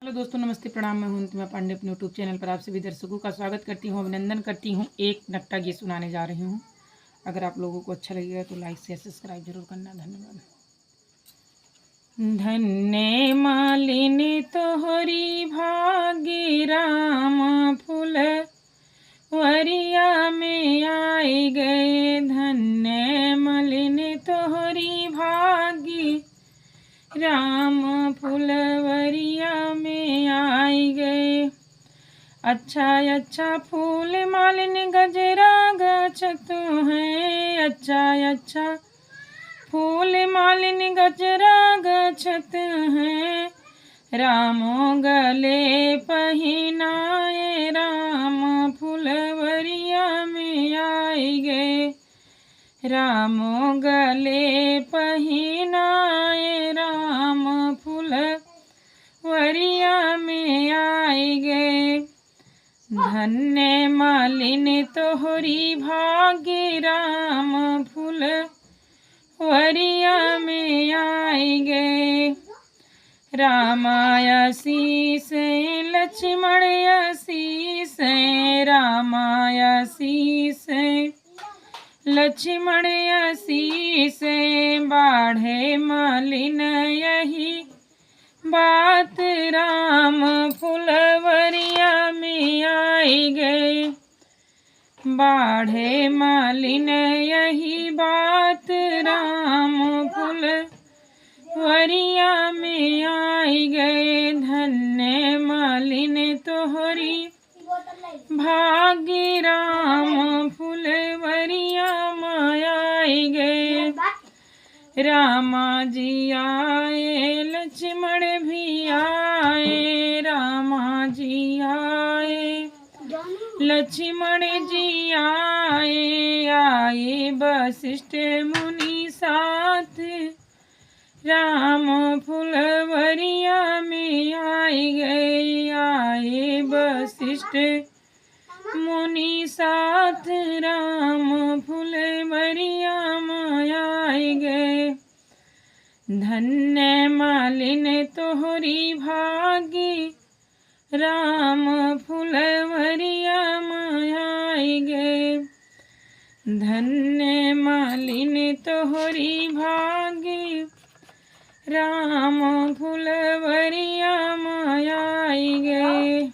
Hello दोस्तों, नमस्ते, प्रणाम। मैं हूं अंतिमा पांडे अपने यूट्यूब चैनल पर आप सभी दर्शकों का स्वागत करती हूं, अभिनंदन करती हूं। एक नक्टा गीत सुनाने जा रही हूं। अगर आप लोगों को अच्छा लगेगा तो लाइक शेयर सब्सक्राइब जरूर करना। धन्यवाद। धन्य मालिनी तोहरी भाग्य राम फूल वरिया में आई गए। धन्य मालिनी तोहरी भाग्य राम फुलवरिया में आई गए। अच्छा अच्छा फूल मालिनी गजरा गछत हैं। अच्छा फूल मालिनी गजरा गछत हैं। रामो गले पहिनाए राम फुलवरिया में आई गए। रामो गले पहिनाए राम फुलवरिया में आई गए। धन्य मालिनी तोहरी भाग्य राम फुलवरिया में आई गए। रामायसी से लक्ष्मणयसी से रामायसी से लक्ष्मणयसी से बाढ़े मालिन यही बात राम फुलवरिया में आई गए। बाढ़े मालिन यही बात राम फुलवरिया में आई गए। धन्य मालिनी तोहरी भाग्य राम फुलवरिया में आई गए। रामा जी आए लक्ष्मण भी आए। रामा जी आए लक्ष्मण जी आए वशिष्ठ मुनि साथ राम फुलवरिया में आई गए। आए वशिष्ठ मुनि साथ राम फुलवरिया में आई गए। धन्य मालिनी तोहरी भाग्य राम फुलवरिया में आई गए। धन्य मालिनी तोहरी भाग्य राम फुलवरिया में आई गए।